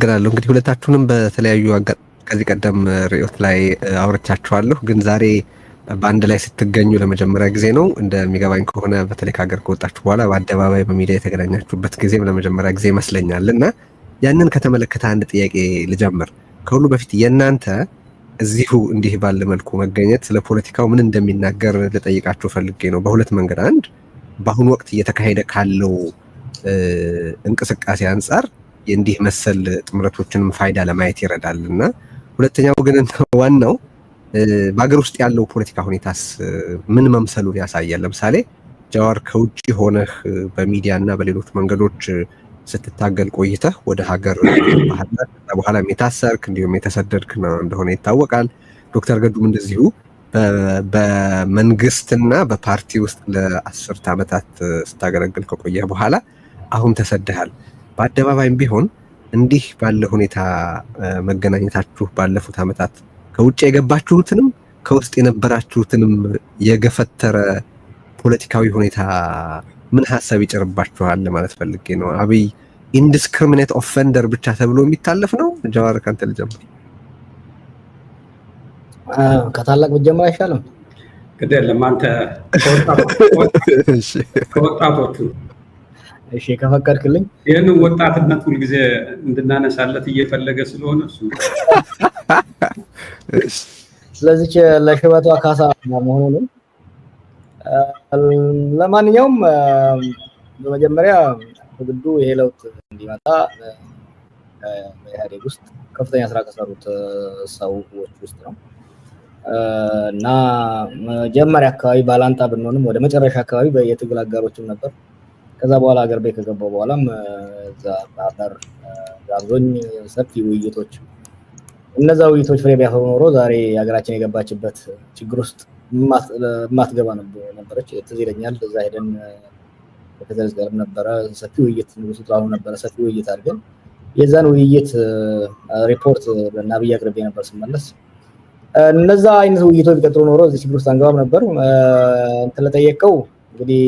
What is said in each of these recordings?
አመሰግናለሁ። እንግዲህ ሁለታችሁንም በተለያዩ ከዚህ ቀደም ርዕዮት ላይ አውርቻችኋለሁ፣ ግን ዛሬ በአንድ ላይ ስትገኙ ለመጀመሪያ ጊዜ ነው። እንደሚገባኝ ከሆነ በተለይ ከሀገር ከወጣችሁ በኋላ በአደባባይ በሚዲያ የተገናኛችሁበት ጊዜም ለመጀመሪያ ጊዜ ይመስለኛል እና ያንን ከተመለከተ አንድ ጥያቄ ልጀምር። ከሁሉ በፊት የእናንተ እዚሁ እንዲህ ባለ መልኩ መገኘት ስለ ፖለቲካው ምን እንደሚናገር ልጠይቃችሁ ፈልጌ ነው። በሁለት መንገድ፣ አንድ በአሁኑ ወቅት እየተካሄደ ካለው እንቅስቃሴ አንጻር የእንዲህ መሰል ጥምረቶችንም ፋይዳ ለማየት ይረዳል እና ሁለተኛው ግን ዋናው በአገር ውስጥ ያለው ፖለቲካ ሁኔታስ ምን መምሰሉን ያሳያል። ለምሳሌ ጃዋር ከውጭ ሆነህ በሚዲያ እና በሌሎች መንገዶች ስትታገል ቆይተህ ወደ ሀገር በኋላ የታሰርክ እንዲሁም የተሰደድክ እንደሆነ ይታወቃል። ዶክተር ገዱም እንደዚሁ በመንግስትና በፓርቲ ውስጥ ለ10 ዓመታት ስታገለግል ከቆየህ በኋላ አሁን ተሰደሃል። በአደባባይም ቢሆን እንዲህ ባለ ሁኔታ መገናኘታችሁ ባለፉት ዓመታት ከውጭ የገባችሁትንም ከውስጥ የነበራችሁትንም የገፈተረ ፖለቲካዊ ሁኔታ ምን ሐሳብ ይጭርባችኋል ማለት ፈልጌ ነው። አብይ ኢንዲስክሪሚኔት ኦፌንደር ብቻ ተብሎ የሚታለፍ ነው? ጃዋር ካንተ ልጀምር። ከታላቅ ብጀምር አይሻልም? ግድ የለም አንተ ከወጣቶቹ እሺ ከፈቀድክልኝ። ይህንን ወጣትነት ሁልጊዜ እንድናነሳለት እየፈለገ ስለሆነ እሱ ስለዚህ ለሽበቷ ካሳ መሆኑን ለማንኛውም በመጀመሪያ ግዱ ይሄ ለውጥ እንዲመጣ በኢህአዴግ ውስጥ ከፍተኛ ስራ ከሰሩት ሰዎች ውስጥ ነው እና መጀመሪያ አካባቢ ባላንጣ ብንሆንም ወደ መጨረሻ አካባቢ በየትግል አጋሮችም ነበር። ከዛ በኋላ ሀገር ቤት ከገባው በኋላም እዛ ባበር ጋብዞኝ ሰፊ ውይይቶች እነዛ ውይይቶች ፍሬ ቢያፈሩ ኖሮ ዛሬ ሀገራችን የገባችበት ችግር ውስጥ ማትገባ ነበረች። ትዝ ይለኛል እዛ ሄደን ከተዘዝ ጋር ነበረ ሰፊ ውይይት ንጉሱ ጥላሁን ነበረ ሰፊ ውይይት አድርገን የዛን ውይይት ሪፖርት ለናብይ አቅርቤ ነበር ስመለስ። እነዛ አይነት ውይይቶች ቢቀጥሉ ኖሮ እዚህ ችግር ውስጥ አንገባም ነበር። እንትን ለጠየቀው እንግዲህ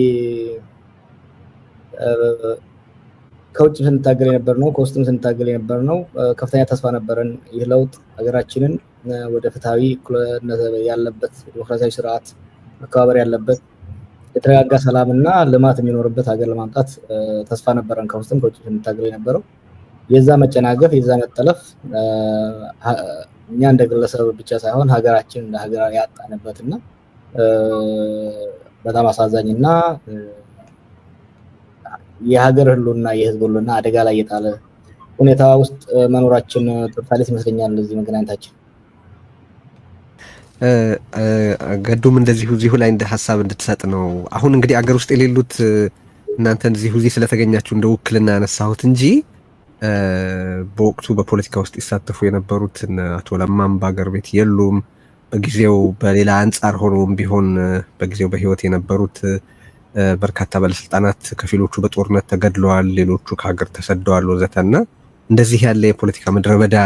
ከውጭ ስንታገል የነበር ነው፣ ከውስጥም ስንታገል የነበር ነው። ከፍተኛ ተስፋ ነበረን ይህ ለውጥ ሀገራችንን ወደ ፍትሃዊ ያለበት ዲሞክራሲያዊ ስርዓት መከባበር ያለበት የተረጋጋ ሰላምና ልማት የሚኖርበት ሀገር ለማምጣት ተስፋ ነበረን። ከውስጥም ከውጭ ስንታገል የነበረው የዛ መጨናገፍ የዛ መጠለፍ እኛ እንደ ግለሰብ ብቻ ሳይሆን ሀገራችን እንደ ሀገር ያጣንበትና በጣም አሳዛኝና የሀገር ህልውና የህዝብ ህልውና አደጋ ላይ የጣለ ሁኔታ ውስጥ መኖራችን ተርታሊስ ይመስለኛል እዚህ መገናኘታችን። ገዱም እዚሁ ላይ እንደ ሐሳብ እንድትሰጥ ነው። አሁን እንግዲህ አገር ውስጥ የሌሉት እናንተን እዚህ ስለተገኛችሁ እንደ ውክልና ያነሳሁት እንጂ በወቅቱ በፖለቲካ ውስጥ ይሳተፉ የነበሩት አቶ ለማም በአገር ቤት የሉም። በጊዜው በሌላ አንጻር ሆኖም ቢሆን በጊዜው በህይወት የነበሩት በርካታ ባለስልጣናት ከፊሎቹ በጦርነት ተገድለዋል፣ ሌሎቹ ከሀገር ተሰደዋል ወዘተና እንደዚህ ያለ የፖለቲካ ምድረ በዳ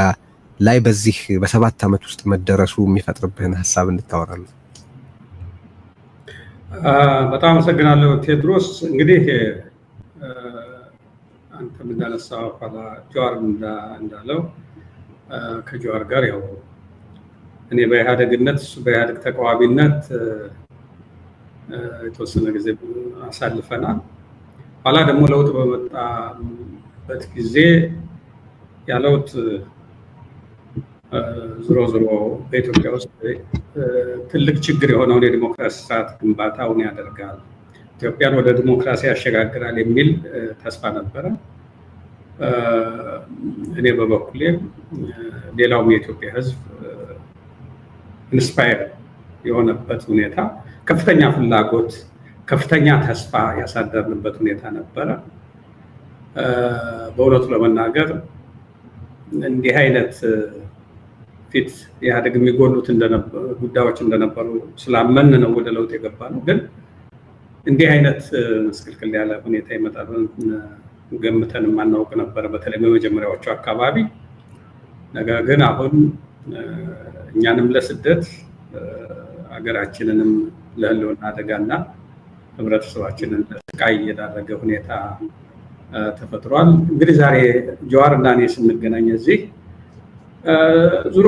ላይ በዚህ በ7 ዓመት ውስጥ መደረሱ የሚፈጥርብህን ሐሳብ እንድታወራለን። በጣም አመሰግናለሁ ቴድሮስ። እንግዲህ አንተም እንዳነሳው ኋላ ጃዋር እንዳለው ከጃዋር ጋር ያው እኔ በኢህአዴግነት እሱ በኢህአዴግ ተቃዋሚነት የተወሰነ ጊዜ አሳልፈናል። ኋላ ደግሞ ለውጥ በመጣበት ጊዜ ያለውጥ ዞሮ በኢትዮጵያ ውስጥ ትልቅ ችግር የሆነውን የዲሞክራሲ ስርዓት ግንባታውን ያደርጋል፣ ኢትዮጵያን ወደ ዲሞክራሲ ያሸጋግራል የሚል ተስፋ ነበረ። እኔ በበኩሌ ሌላውም የኢትዮጵያ ሕዝብ ኢንስፓየር የሆነበት ሁኔታ፣ ከፍተኛ ፍላጎት፣ ከፍተኛ ተስፋ ያሳደርንበት ሁኔታ ነበረ። በእውነቱ ለመናገር እንዲህ አይነት ፊት ኢህአዴግ የሚጎሉት ጉዳዮች እንደነበሩ ስላመን ነው ወደ ለውጥ የገባ ነው። ግን እንዲህ አይነት መስቀልቅል ያለ ሁኔታ ይመጣል ገምተን ማናውቅ ነበር፣ በተለይ በመጀመሪያዎቹ አካባቢ። ነገር ግን አሁን እኛንም ለስደት ሀገራችንንም ለህልውና አደጋና ህብረተሰባችንን ለስቃይ የዳረገ ሁኔታ ተፈጥሯል። እንግዲህ ዛሬ ጀዋር እና እኔ ስንገናኝ እዚህ ዙሮ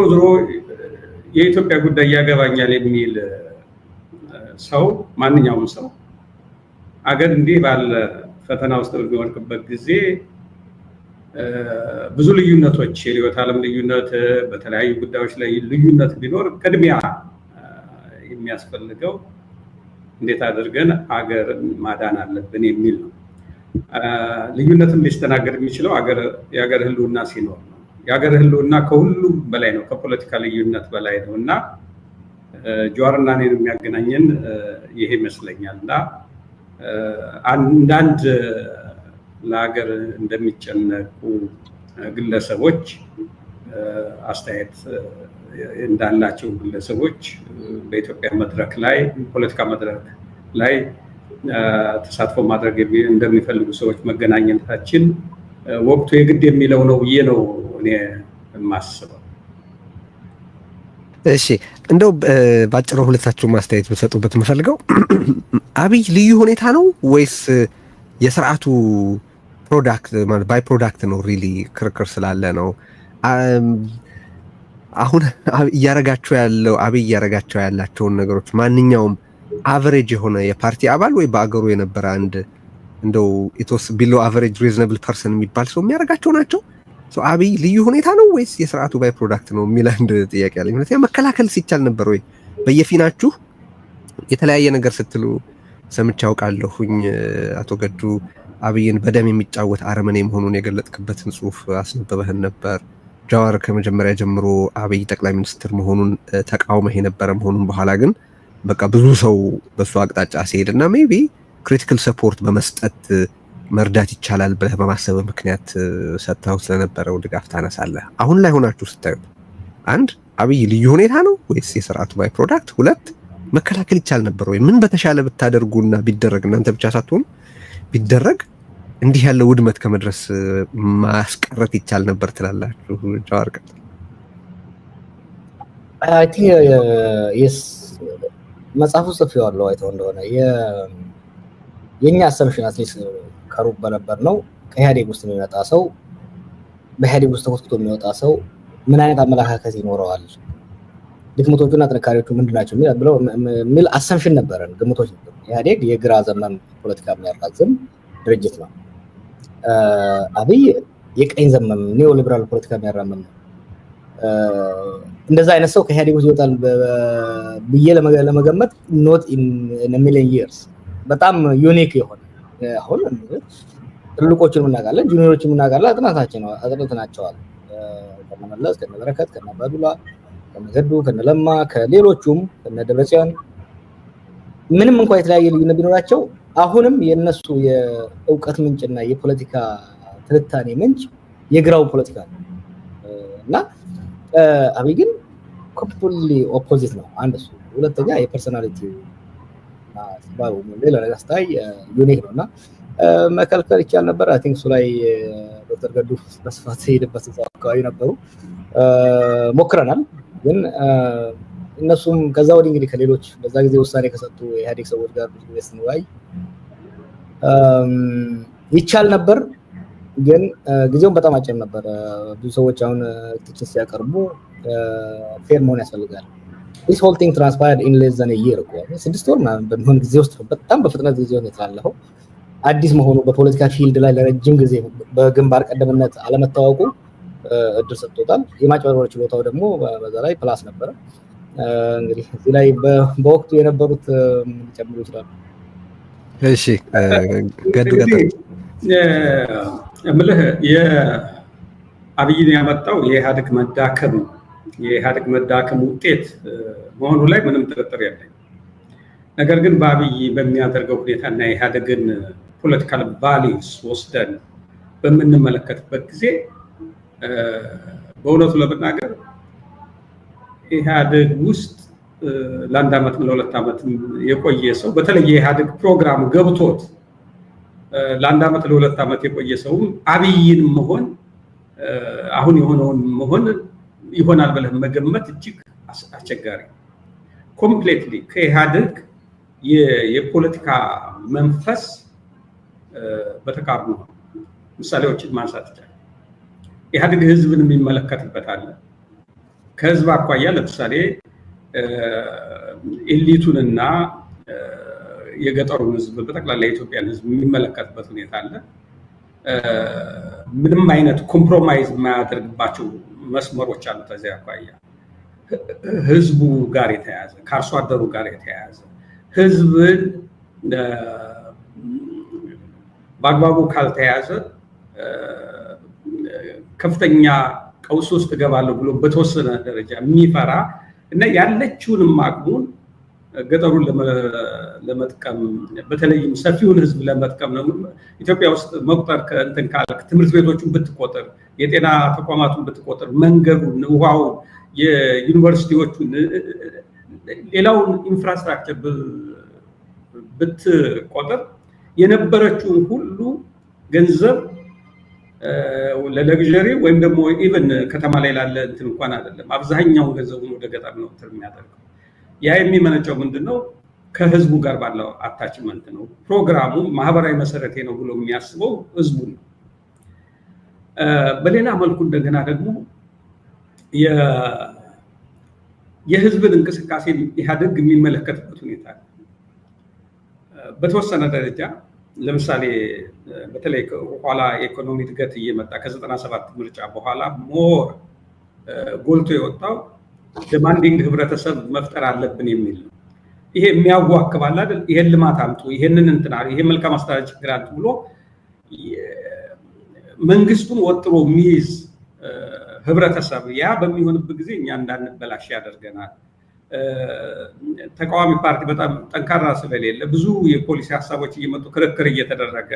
የኢትዮጵያ ጉዳይ ያገባኛል የሚል ሰው ማንኛውም ሰው አገር እንዲህ ባለ ፈተና ውስጥ በሚወድቅበት ጊዜ ብዙ ልዩነቶች የርዕዮተ ዓለም ልዩነት በተለያዩ ጉዳዮች ላይ ልዩነት ቢኖር ቅድሚያ የሚያስፈልገው እንዴት አድርገን አገርን ማዳን አለብን የሚል ነው። ልዩነትም ሊስተናገድ የሚችለው የአገር ህልውና ሲኖር ነው። የአገር ህልውና ከሁሉም በላይ ነው፣ ከፖለቲካ ልዩነት በላይ ነው እና ጀዋርና እኔን የሚያገናኘን ይሄ ይመስለኛል እና አንዳንድ ለሀገር እንደሚጨነቁ ግለሰቦች አስተያየት እንዳላቸው ግለሰቦች በኢትዮጵያ መድረክ ላይ ፖለቲካ መድረክ ላይ ተሳትፎ ማድረግ እንደሚፈልጉ ሰዎች መገናኘታችን ወቅቱ የግድ የሚለው ነው ብዬ ነው እኔ የማስበው። እሺ እንደው ባጭሩ ሁለታችሁ ማስተያየት ብትሰጡበት የምፈልገው አብይ ልዩ ሁኔታ ነው ወይስ የስርዓቱ ፕሮዳክት ማለት ባይ ፕሮዳክት ነው? ሪሊ ክርክር ስላለ ነው። አሁን እያረጋቸው ያላቸውን ነገሮች ማንኛውም አቨሬጅ የሆነ የፓርቲ አባል ወይ በአገሩ የነበረ አንድ እንደው ኢቶስ ቢሎ አቨሬጅ ሪዝነብል ፐርሰን የሚባል ሰው የሚያረጋቸው ናቸው። አብይ ልዩ ሁኔታ ነው ወይስ የስርዓቱ ባይ ፕሮዳክት ነው የሚል አንድ ጥያቄ አለኝ። ምክንያቱም መከላከል ሲቻል ነበር ወይ? በየፊናችሁ የተለያየ ነገር ስትሉ ሰምቼ አውቃለሁኝ። አቶ ገዱ አብይን በደም የሚጫወት አረመኔ መሆኑን የገለጥክበትን ጽሁፍ አስነበበህን ነበር። ጃዋር ከመጀመሪያ ጀምሮ አብይ ጠቅላይ ሚኒስትር መሆኑን ተቃውመህ የነበረ መሆኑን በኋላ ግን በቃ ብዙ ሰው በሱ አቅጣጫ ሲሄድና ሜቢ ክሪቲካል ሰፖርት በመስጠት መርዳት ይቻላል ብለህ በማሰብ ምክንያት ሰጥተው ስለነበረው ድጋፍ ታነሳለህ። አሁን ላይ ሆናችሁ ስታዩት አንድ አብይ ልዩ ሁኔታ ነው ወይስ የስርዓቱ ባይ ፕሮዳክት? ሁለት መከላከል ይቻል ነበር ወይ? ምን በተሻለ ብታደርጉና ቢደረግ እናንተ ብቻ ሳትሆኑ ቢደረግ እንዲህ ያለ ውድመት ከመድረስ ማስቀረት ይቻል ነበር ትላላችሁ? ጃዋር ቀጥ አይ ቲንክ የስ መጽሐፉ ጽፌዋለሁ አይተው እንደሆነ የኛ አሰምሽን አትሊስት ከሩብ በነበር ነው። ከኢህአዴግ ውስጥ የሚመጣ ሰው በኢህአዴግ ውስጥ ተኮትኩቶ የሚወጣ ሰው ምን አይነት አመለካከት ይኖረዋል፣ ድክመቶቹና ጥንካሬዎቹ ምንድናቸው የሚል አሰምሽን ነበረን፣ ግምቶች ነበሩ። ኢህአዴግ የግራ ዘመን ፖለቲካ የሚያራዝም ድርጅት ነው። አብይ የቀኝ ዘመን ኒዮ ሊበራል ፖለቲካ የሚያራምድ ነው። እንደዛ አይነት ሰው ከኢህአዴግ ውስጥ ይወጣል ብዬ ለመገመት ኖት ኢን ሚሊዮን ይርስ በጣም ዩኒክ የሆነ አሁን ትልቆቹን እናውቃለን፣ ጁኒየሮቹን እናውቃለን። አጥናታቸዋል ከነመለስ ከነበረከት ከነበዱላ ከነገዱ ከነለማ ከሌሎቹም ከነደብረጽዮን ምንም እንኳን የተለያየ ልዩነት ቢኖራቸው አሁንም የነሱ የእውቀት ምንጭና የፖለቲካ ትንታኔ ምንጭ የግራው ፖለቲካ ነው እና አብይ ግን ኮምፕሊትሊ ኦፖዚት ነው። አንድ እሱ፣ ሁለተኛ የፐርሰናሊቲ ባው ሌላ ነገር ስታይ ዩኒክ ነውና መከልከል ይቻል ነበር። አይ ቲንክ እሱ ላይ ዶክተር ገዱ በስፋት ሄደበት አካባቢ ነበሩ፣ ሞክረናል። ግን እነሱም ከዛ ወዲህ እንግዲህ ከሌሎች በዛ ጊዜ ውሳኔ ከሰጡ የኢህአዴግ ሰዎች ጋር ብዙ ጊዜ ስንወያይ ይቻል ነበር፣ ግን ጊዜውን በጣም አጭር ነበር። ብዙ ሰዎች አሁን ትችት ሲያቀርቡ ፌር መሆን ያስፈልጋል። this whole thing transpired in less than a year እኮ 6 ወር ምናምን በሚሆን ጊዜ ውስጥ በጣም በፍጥነት ጊዜውን የተላለፈው አዲስ መሆኑ በፖለቲካ ፊልድ ላይ ለረጅም ጊዜ በግንባር ቀደምነት አለመታወቁ እድል ሰጥቶታል። የማጭበርበር ችሎታው ደግሞ በዛ ላይ ፕላስ ነበረ። እንግዲህ እዚህ ላይ በወቅቱ የነበሩት ሊጨምሩ ይችላሉ። እሺ ገዱ ቀጥል። እምልህ የአብይን ያመጣው የኢህአዴግ መዳከም የኢህአዴግ መዳከም ውጤት መሆኑ ላይ ምንም ጥርጥር የለኝም። ነገር ግን በአብይ በሚያደርገው ሁኔታና የኢህአዴግን ፖለቲካል ቫሊዩስ ወስደን በምንመለከትበት ጊዜ በእውነቱ ለመናገር ኢህአዴግ ውስጥ ለአንድ ዓመትም ለሁለት ዓመትም የቆየ ሰው በተለይ የኢህአዴግ ፕሮግራም ገብቶት ለአንድ ዓመት ለሁለት ዓመት የቆየ ሰውም አብይን መሆን አሁን የሆነውን መሆን ይሆናል ብለህ መገመት እጅግ አስቸጋሪ። ኮምፕሌትሊ ከኢህአዴግ የፖለቲካ መንፈስ በተቃርኖ ምሳሌዎችን ማንሳት ይቻላል። ኢህአዴግ ህዝብን የሚመለከትበት አለ። ከህዝብ አኳያ ለምሳሌ ኤሊቱንና የገጠሩን ህዝብ በጠቅላላ የኢትዮጵያን ህዝብ የሚመለከትበት ሁኔታ አለ። ምንም አይነት ኮምፕሮማይዝ የማያደርግባቸው መስመሮች አሉ። ከዚያ አኳያ ህዝቡ ጋር የተያያዘ ከአርሶ አደሩ ጋር የተያያዘ ህዝብን በአግባቡ ካልተያዘ ከፍተኛ ቀውስ ውስጥ እገባለሁ ብሎ በተወሰነ ደረጃ የሚፈራ እና ያለችውንም አቅሙን ገጠሩን ለመጥቀም በተለይም ሰፊውን ህዝብ ለመጥቀም ነው። ኢትዮጵያ ውስጥ መቁጠር ከእንትን ካልክ ትምህርት ቤቶቹን ብትቆጥር፣ የጤና ተቋማቱን ብትቆጥር፣ መንገዱን፣ ውሃውን፣ የዩኒቨርሲቲዎቹን፣ ሌላውን ኢንፍራስትራክቸር ብትቆጥር የነበረችውን ሁሉ ገንዘብ ለለግዠሪ ወይም ደግሞ ኢቨን ከተማ ላይ ላለ እንትን እንኳን አይደለም፣ አብዛኛውን ገንዘቡን ወደ ገጠር ነው የሚያደርገው። ያ የሚመነጨው ምንድነው? ከህዝቡ ጋር ባለው አታችመንት ነው። ፕሮግራሙ ማህበራዊ መሰረቴ ነው ብሎ የሚያስበው ህዝቡ ነው። በሌላ መልኩ እንደገና ደግሞ የህዝብን እንቅስቃሴ ኢህአዴግ የሚመለከትበት ሁኔታ ነው። በተወሰነ ደረጃ ለምሳሌ በተለይ ኋላ የኢኮኖሚ እድገት እየመጣ ከ97 ምርጫ በኋላ ሞር ጎልቶ የወጣው ዲማንዲንግ ህብረተሰብ መፍጠር አለብን የሚል ነው። ይሄ የሚያዋክባል አይደል? ይሄን ልማት አምጡ፣ ይሄንን እንትና፣ ይሄ መልካም አስተዳደር ችግር አለ ብሎ መንግስቱን ወጥሮ የሚይዝ ህብረተሰብ ያ በሚሆንበት ጊዜ እኛ እንዳንበላሽ ያደርገናል። ተቃዋሚ ፓርቲ በጣም ጠንካራ ስለሌለ ብዙ የፖሊሲ ሀሳቦች እየመጡ ክርክር እየተደረገ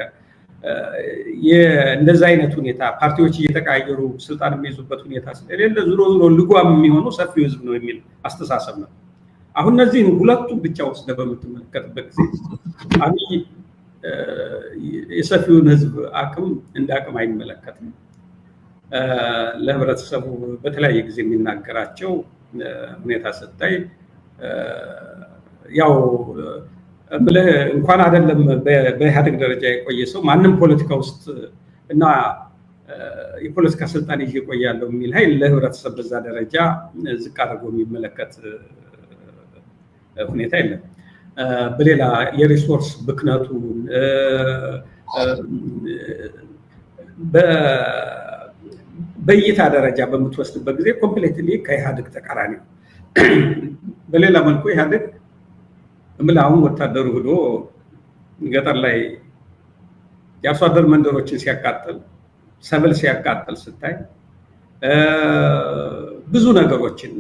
እንደዛ አይነት ሁኔታ ፓርቲዎች እየተቀያየሩ ስልጣን የሚይዙበት ሁኔታ ስለሌለ ዞሮ ዞሮ ልጓም የሚሆነው ሰፊው ህዝብ ነው የሚል አስተሳሰብ ነው። አሁን እነዚህን ሁለቱም ብቻ ወስደህ በምትመለከትበት ጊዜ አብይ የሰፊውን ህዝብ አቅም እንደ አቅም አይመለከትም። ለህብረተሰቡ በተለያየ ጊዜ የሚናገራቸው ሁኔታ ስታይ ያው ብለህ እንኳን አይደለም በኢህአዴግ ደረጃ የቆየ ሰው ማንም ፖለቲካ ውስጥ እና የፖለቲካ ስልጣን ይዤ እቆያለሁ የሚል ኃይል ለህብረተሰብ በዛ ደረጃ ዝቅ አድርጎ የሚመለከት ሁኔታ የለም። በሌላ የሪሶርስ ብክነቱን በእይታ ደረጃ በምትወስድበት ጊዜ ኮምፕሌትሊ ከኢህአዴግ ተቃራኒ ነው። በሌላ መልኩ ኢህአዴግ አሁን ወታደሩ ሄዶ ገጠር ላይ የአርሶ አደር መንደሮችን ሲያቃጥል፣ ሰብል ሲያቃጥል ስታይ ብዙ ነገሮችን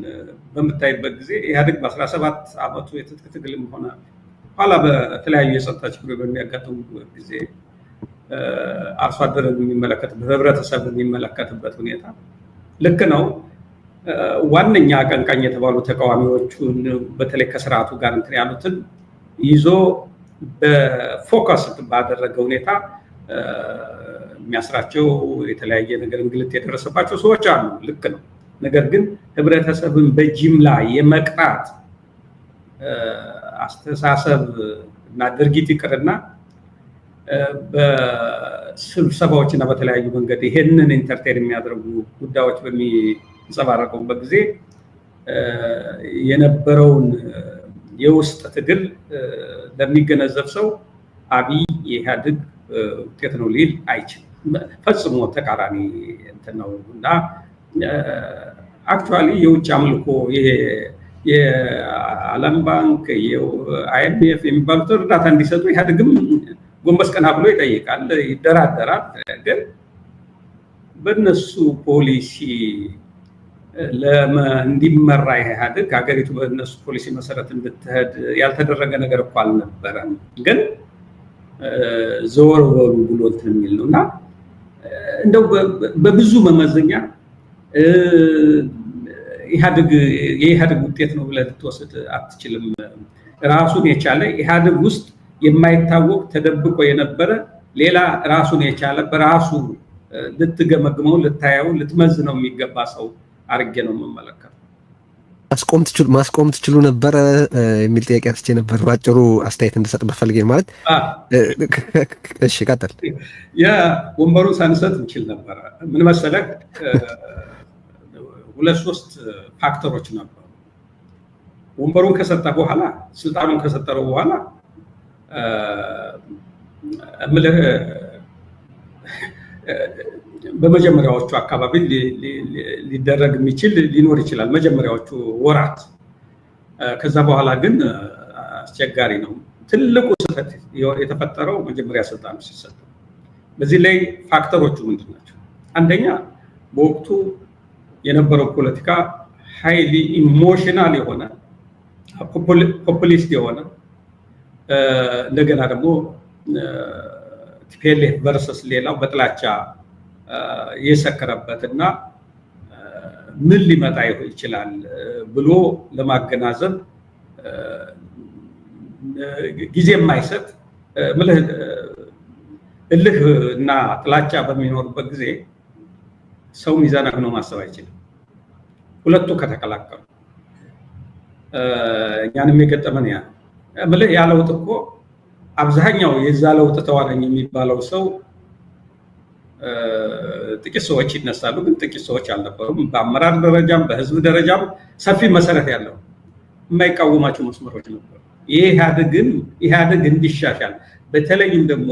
በምታይበት ጊዜ ኢህአዴግ በ17 ዓመቱ የትጥቅ ትግልም ሆነ ኋላ በተለያዩ የጸጥታ ችግሮች በሚያጋጥሙበት ጊዜ አርሶ አደርን የሚመለከትበት ህብረተሰብን የሚመለከትበት ሁኔታ ልክ ነው። ዋነኛ አቀንቃኝ የተባሉ ተቃዋሚዎቹን በተለይ ከስርዓቱ ጋር እንትን ያሉትን ይዞ በፎከስ ባደረገ ሁኔታ የሚያስራቸው የተለያየ ነገር እንግልት የደረሰባቸው ሰዎች አሉ። ልክ ነው። ነገር ግን ህብረተሰብን በጅምላ የመቅጣት አስተሳሰብ እና ድርጊት ይቅርና በስብሰባዎች እና በተለያዩ መንገድ ይሄንን ኢንተርቴን የሚያደርጉ ጉዳዮች በሚንጸባረቁበት ጊዜ የነበረውን የውስጥ ትግል ለሚገነዘብ ሰው አብይ የኢህአዴግ ውጤት ነው ሊል አይችልም። ፈጽሞ ተቃራኒ እንትን ነው እና አክቹዋሊ የውጭ አምልኮ ይሄ የዓለም ባንክ የአይኤምኤፍ የሚባሉት እርዳታ እንዲሰጡ ኢህአዴግም ጎንበስ ቀና ብሎ ይጠይቃል፣ ይደራደራል። ግን በእነሱ ፖሊሲ እንዲመራ ኢህአዴግ ሀገሪቱ በእነሱ ፖሊሲ መሰረት እንድትሄድ ያልተደረገ ነገር እኮ አልነበረም። ግን ዘወር በሉ ብሎ እንትን የሚል ነው እና እንደው በብዙ መመዘኛ የኢህአዴግ ውጤት ነው ብለህ ልትወስድ አትችልም። ራሱን የቻለ ኢህአዴግ ውስጥ የማይታወቅ ተደብቆ የነበረ ሌላ ራሱን የቻለ በራሱ ልትገመግመው፣ ልታየው፣ ልትመዝነው የሚገባ ሰው አድርጌ ነው የምመለከተው። ማስቆም ትችሉ ነበረ የሚል ጥያቄ አንስቼ ነበር። ባጭሩ አስተያየት እንድሰጥ በፈልጌ ማለት እሺ፣ ቀጥል። ወንበሩን ሳንሰጥ እንችል ነበረ። ምን መሰለህ፣ 2-3 ፋክተሮች ነበሩ። ወንበሩን ከሰጠ በኋላ ስልጣኑን ከሰጠረው በኋላ እምልህ በመጀመሪያዎቹ አካባቢ ሊደረግ የሚችል ሊኖር ይችላል፣ መጀመሪያዎቹ ወራት። ከዛ በኋላ ግን አስቸጋሪ ነው። ትልቁ ስህተት የተፈጠረው መጀመሪያ ስልጣኑ ሲሰጥ። በዚህ ላይ ፋክተሮቹ ምንድን ናቸው? አንደኛ በወቅቱ የነበረው ፖለቲካ ሃይሊ ኢሞሽናል የሆነ ፖፑሊስት የሆነ እንደገና ደግሞ ቲፒኤልኤፍ ቨርሰስ ሌላው በጥላቻ የሰከረበት እና ምን ሊመጣ ይችላል ብሎ ለማገናዘብ ጊዜ የማይሰጥ እልህ እና ጥላቻ በሚኖርበት ጊዜ ሰው ሚዛናዊ ሆኖ ማሰብ አይችልም። ሁለቱ ከተቀላቀሉ እኛንም የገጠመን ያ ለውጥ እኮ አብዛኛው የዛ ለውጥ ተዋናኝ የሚባለው ሰው ጥቂት ሰዎች ይነሳሉ፣ ግን ጥቂት ሰዎች አልነበሩም። በአመራር ደረጃም በህዝብ ደረጃም ሰፊ መሰረት ያለው የማይቃወማቸው መስመሮች ነበሩ። ኢህአዴግ እንዲሻሻል በተለይም ደግሞ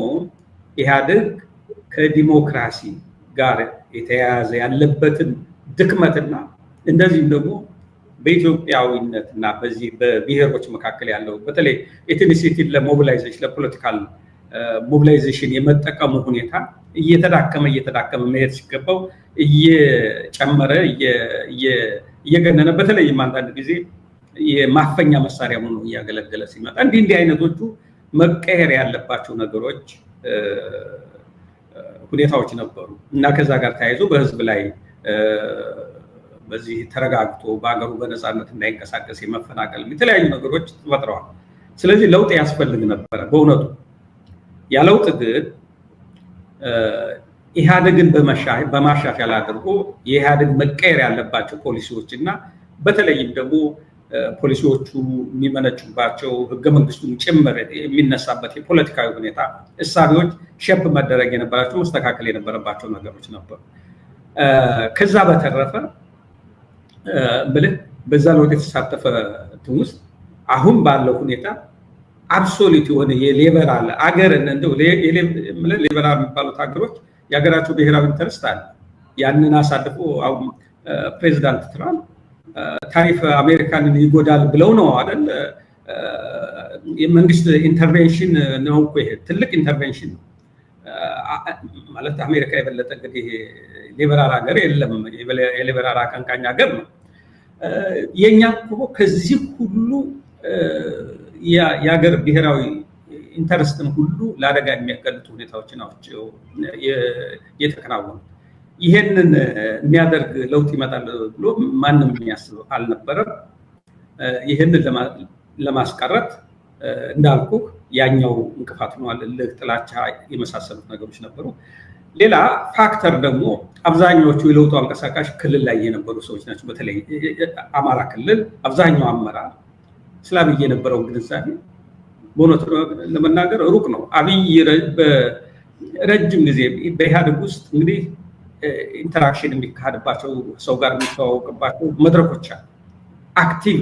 ኢህአዴግ ከዲሞክራሲ ጋር የተያያዘ ያለበትን ድክመትና እንደዚህም ደግሞ በኢትዮጵያዊነት እና በዚህ በብሔሮች መካከል ያለው በተለይ ኤትኒሲቲን ለሞቢላይዜሽን ለፖለቲካል ሞቢላይዜሽን የመጠቀሙ ሁኔታ እየተዳከመ መሄድ ሲገባው እየጨመረ እየገነነ በተለይም አንዳንድ ጊዜ የማፈኛ መሳሪያ ሆኖ እያገለገለ ሲመጣ እንዲህ አይነቶቹ መቀየር ያለባቸው ነገሮች ሁኔታዎች ነበሩ እና ከዛ ጋር ተያይዞ በህዝብ ላይ በዚህ ተረጋግቶ በአገሩ በነፃነት እንዳይንቀሳቀስ የመፈናቀል የተለያዩ ነገሮች ተፈጥረዋል። ስለዚህ ለውጥ ያስፈልግ ነበረ በእውነቱ። ያ ለውጥ ግን ኢህአዴግን በማሻሻል አድርጎ የኢህአዴግ መቀየር ያለባቸው ፖሊሲዎች እና በተለይም ደግሞ ፖሊሲዎቹ የሚመነጩባቸው ህገ መንግስቱን ጭምር የሚነሳበት የፖለቲካዊ ሁኔታ እሳቤዎች ሼፕ መደረግ የነበራቸው መስተካከል የነበረባቸው ነገሮች ነበሩ። ከዛ በተረፈ በዛ ለውጥ የተሳተፈ ውስጥ አሁን ባለው ሁኔታ አብሶሉት የሆነ የሊበራል አገርን እንደው ሊበራል የሚባሉት ሀገሮች የሀገራቸው ብሔራዊ ኢንተረስት አለ። ያንን አሳልፎ አሁን ፕሬዚዳንት ትራምፕ ታሪፍ አሜሪካንን ይጎዳል ብለው ነው አይደል? የመንግስት ኢንተርቬንሽን ነው እኮ ይሄ ትልቅ ኢንተርቬንሽን ነው ማለት። አሜሪካ የበለጠ እንግዲህ ሊበራል ሀገር የለም፣ የሊበራል አቀንቃኝ ሀገር ነው። የኛ እኮ ከዚህ ሁሉ የሀገር ብሔራዊ ኢንተረስትን ሁሉ ለአደጋ የሚያጋልጡ ሁኔታዎች ናቸው የተከናወኑ። ይሄንን የሚያደርግ ለውጥ ይመጣል ብሎ ማንም የሚያስብ አልነበረም። ይሄንን ለማስቀረት እንዳልኩ ያኛው እንቅፋት ሆኗል። ጥላቻ የመሳሰሉት ነገሮች ነበሩ። ሌላ ፋክተር ደግሞ አብዛኛዎቹ የለውጡ አንቀሳቃሽ ክልል ላይ የነበሩ ሰዎች ናቸው። በተለይ አማራ ክልል አብዛኛው አመራር ስለ አብይ የነበረው ግንዛቤ በእውነቱ ለመናገር ሩቅ ነው። አብይ በረጅም ጊዜ በኢህአዴግ ውስጥ እንግዲህ ኢንተራክሽን የሚካሄድባቸው ሰው ጋር የሚተዋወቅባቸው መድረኮች አሉ። አክቲቭ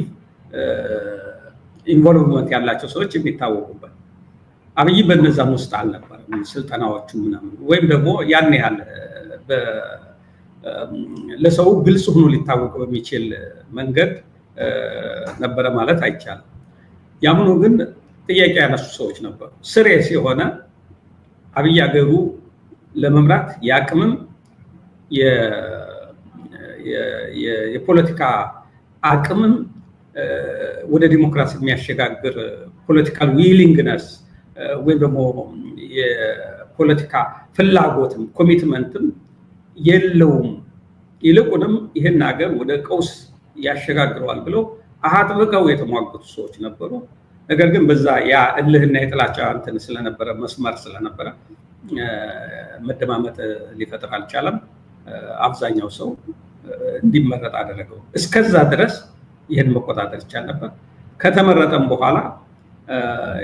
ኢንቮልቭመንት ያላቸው ሰዎች የሚታወቁበት። አብይ በነዛም ውስጥ አልነበረም። ስልጠናዎቹ ምናምን ወይም ደግሞ ያን ያህል ለሰው ግልጽ ሆኖ ሊታወቅ በሚችል መንገድ ነበረ ማለት አይቻልም። ያምኑ ግን ጥያቄ ያነሱ ሰዎች ነበሩ። ስሬስ የሆነ አብይ አገሩ ለመምራት የአቅምም የፖለቲካ አቅምም ወደ ዲሞክራሲ የሚያሸጋግር ፖለቲካል ዊሊንግነስ ወይም ደግሞ የፖለቲካ ፍላጎትም ኮሚትመንትም የለውም። ይልቁንም ይህን ሀገር ወደ ቀውስ ያሸጋግረዋል ብለው አጥብቀው የተሟገቱ ሰዎች ነበሩ። ነገር ግን በዛ ያ እልህና የጥላቻ እንትን ስለነበረ መስመር ስለነበረ መደማመጥ ሊፈጥር አልቻለም። አብዛኛው ሰው እንዲመረጥ አደረገው። እስከዛ ድረስ ይህን መቆጣጠር ይቻል ነበር። ከተመረጠም በኋላ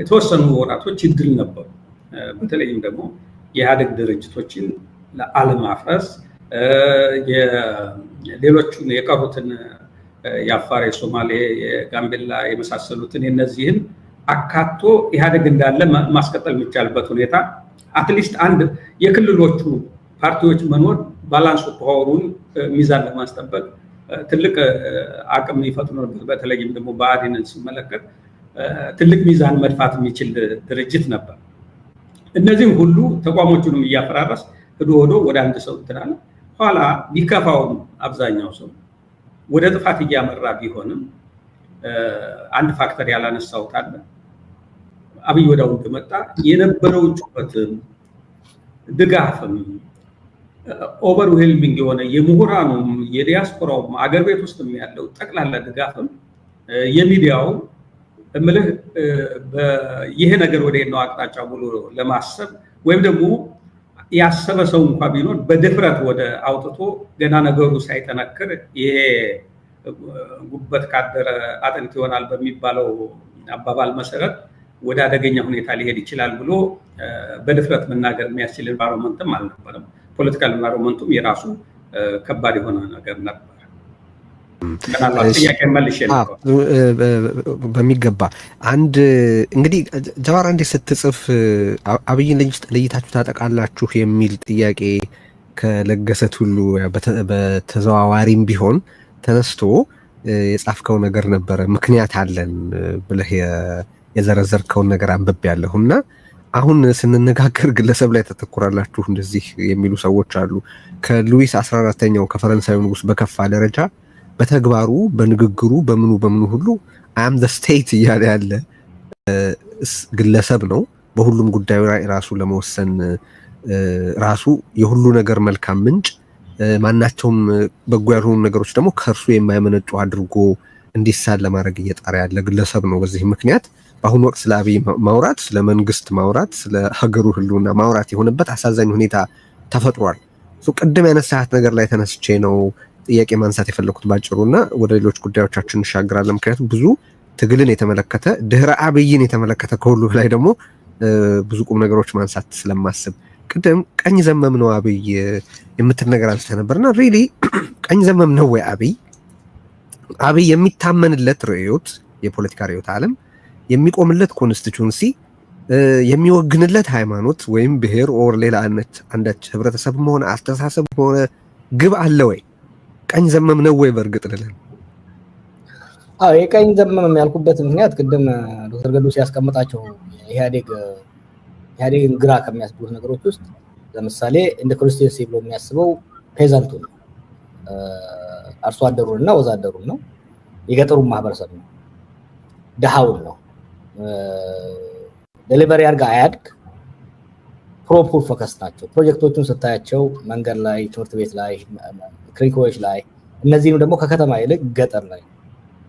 የተወሰኑ ወራቶች ይድል ነበሩ። በተለይም ደግሞ የኢህአዴግ ድርጅቶችን ለአለማፍረስ ሌሎቹን የቀሩትን የአፋር፣ የሶማሌ፣ የጋምቤላ የመሳሰሉትን የነዚህን አካቶ ኢህአዴግ እንዳለ ማስቀጠል የሚቻልበት ሁኔታ አትሊስት አንድ የክልሎቹ ፓርቲዎች መኖር ባላንስ ፓወሩን ሚዛን ለማስጠበቅ ትልቅ አቅም ይፈጥሩ ነበር። በተለይም ደግሞ ብአዴንን ሲመለከት ትልቅ ሚዛን መድፋት የሚችል ድርጅት ነበር። እነዚህም ሁሉ ተቋሞቹንም እያፈራረስ ሄዶ ወደ አንድ ሰው እንትናል። ኋላ ቢከፋውም አብዛኛው ሰው ወደ ጥፋት እያመራ ቢሆንም አንድ ፋክተር ያላነሳሁት አለ። አብይ ወዳው እንደመጣ የነበረው ጩኸትም ድጋፍም ኦቨርዌልሚንግ የሆነ የምሁራኑም የዲያስፖራውም አገር ቤት ውስጥም ያለው ጠቅላላ ድጋፍም የሚዲያው እምልህ ይሄ ነገር ወደ ነው አቅጣጫ ብሎ ለማሰብ ወይም ደግሞ ያሰበ ሰው እንኳን ቢኖር በድፍረት ወደ አውጥቶ ገና ነገሩ ሳይጠነክር ይሄ ጉበት ካደረ አጥንት ይሆናል በሚባለው አባባል መሰረት ወደ አደገኛ ሁኔታ ሊሄድ ይችላል ብሎ በድፍረት መናገር የሚያስችል ኢንቫይሮንመንትም አልነበረም። ፖለቲካል ኢንቫይሮንመንቱም የራሱ ከባድ የሆነ ነገር ነበር። በሚገባ አንድ እንግዲህ ጀዋር አንዴ ስትጽፍ አብይን ለይታችሁ ታጠቃላችሁ የሚል ጥያቄ ከለገሰት ሁሉ በተዘዋዋሪም ቢሆን ተነስቶ የጻፍከው ነገር ነበረ። ምክንያት አለን ብለህ የዘረዘርከውን ነገር አንብቤያለሁና አሁን ስንነጋገር ግለሰብ ላይ ተተኩራላችሁ እንደዚህ የሚሉ ሰዎች አሉ። ከሉዊስ 14ኛው ከፈረንሳዩ ንጉስ በከፋ ደረጃ በተግባሩ በንግግሩ በምኑ ሁሉ አም ዘ ስቴት እያለ ያለ ግለሰብ ነው። በሁሉም ጉዳዩ ላይ ራሱ ለመወሰን ራሱ የሁሉ ነገር መልካም ምንጭ፣ ማናቸውም በጎ ያልሆኑ ነገሮች ደግሞ ከእርሱ የማይመነጩ አድርጎ እንዲሳል ለማድረግ እየጣረ ያለ ግለሰብ ነው። በዚህ ምክንያት በአሁኑ ወቅት ስለ አብይ ማውራት፣ ስለ መንግስት ማውራት፣ ስለ ሀገሩ ህልውና ማውራት የሆነበት አሳዛኝ ሁኔታ ተፈጥሯል። ቅድም ያነሳት ነገር ላይ ተነስቼ ነው ጥያቄ ማንሳት የፈለኩት ባጭሩና ወደ ሌሎች ጉዳዮቻችን እንሻገራለን። ምክንያቱም ብዙ ትግልን የተመለከተ ድህረ አብይን የተመለከተ ከሁሉ በላይ ደግሞ ብዙ ቁም ነገሮች ማንሳት ስለማስብ ቅድም ቀኝ ዘመም ነው አብይ የምትል ነገር አንስተ ነበርና ሪሊ ቀኝ ዘመም ነው ወይ አብይ የሚታመንለት ርዕዮት፣ የፖለቲካ ርዕዮተ ዓለም የሚቆምለት ኮንስቲቱንሲ፣ የሚወግንለት ሃይማኖት ወይም ብሔር ኦር ሌላ አንዳች ህብረተሰብ ሆነ አስተሳሰብ ሆነ ግብ አለ ወይ? ቀኝ ዘመም ነው ወይ? በእርግጥ ልለን የቀኝ ዘመም ያልኩበት ምክንያት ቅድም ዶክተር ገዱ ሲያስቀምጣቸው ኢህአዴግን ግራ ከሚያስቡት ነገሮች ውስጥ ለምሳሌ እንደ ኮንስቲቱንሲ ብሎ የሚያስበው ፔዛንቱን ነው፣ አርሶ አደሩንና ወዛደሩን ነው፣ የገጠሩን ማህበረሰብ ነው፣ ደሃውን ነው። ዴሊቨሪ አድርጋ አያድግ ፕሮፑር ፎከስ ናቸው። ፕሮጀክቶቹን ስታያቸው መንገድ ላይ፣ ትምህርት ቤት ላይ፣ ክሪኮች ላይ፣ እነዚህም ደግሞ ከከተማ ይልቅ ገጠር ላይ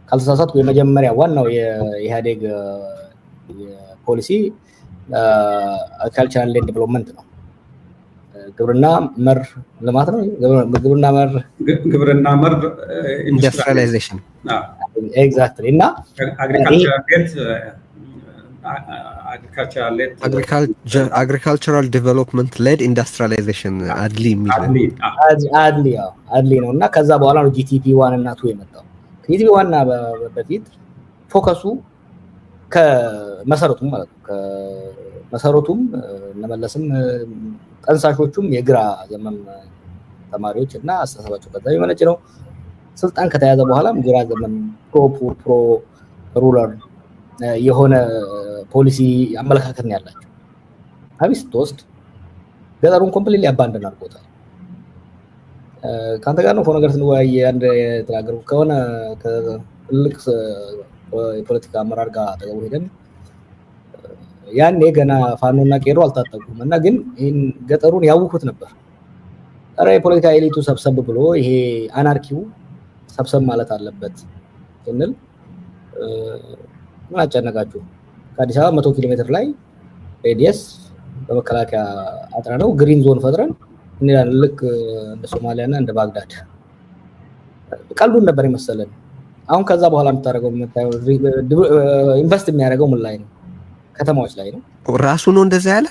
ካልተሳሳትኩ የመጀመሪያ ዋናው የኢህአዴግ ፖሊሲ አግሪካልቸራል ላንድ ዴቨሎፕመንት ነው። ግብርና መር ልማት ነው። ግብርና መር ኢንዱስትሪያላይዜሽን ኤግዛክትሊ። እና አግሪካልቸራል ዴቨሎፕመንት ሌድ ኢንዱስትሪያላይዜሽን አድሊ ነው። እና ከዛ በኋላ ነው ጂቲፒ 1 እና 2 የመጣው። ከጂቲፒ 1 እና በፊት ፎከሱ ከመሰረቱም ማለት ነው። ከመሰረቱም ለመለስም ጠንሳሾቹም የግራ ዘመን ተማሪዎች እና አስተሳሰባቸው ከዛ የመነጭ ነው። ስልጣን ከተያዘ በኋላም ግራ ዘመን ፕሮ ሩለር የሆነ ፖሊሲ አመለካከት ነው ያላቸው። አብይ ስትወስድ ገጠሩን ኮምፕሊትሊ አባንደን አድርጎታል። ከአንተ ጋር ነው ነገር ስንወያይ አንድ የተናገሩ ከሆነ ትልቅ የፖለቲካ አመራር ጋር አጠገቡ ሄደን ያኔ ገና ፋኖና ቄሮ አልታጠቁም እና ግን ይህን ገጠሩን ያውኩት ነበር። ኧረ የፖለቲካ ኤሊቱ ሰብሰብ ብሎ ይሄ አናርኪው ሰብሰብ ማለት አለበት ስንል ምን አጨነቃችሁ? ከአዲስ አበባ 100 ኪሎ ሜትር ላይ ሬዲየስ በመከላከያ አጥረነው ግሪን ዞን ፈጥረን እንላለን። ልክ እንደ ሶማሊያና እንደ ባግዳድ ቀልዱን ነበር የመሰለን። አሁን ከዛ በኋላ የምታደርገው ኢንቨስት የሚያደርገው ምን ላይ ነው? ከተማዎች ላይ ነው ራሱ ነው እንደዛ ያለ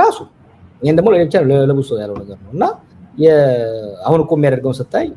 ራሱ። ይሄን ደግሞ ለብቻ ለብሶ ያለው ነገር ነው። እና አሁን እኮ የሚያደርገውን ስታይ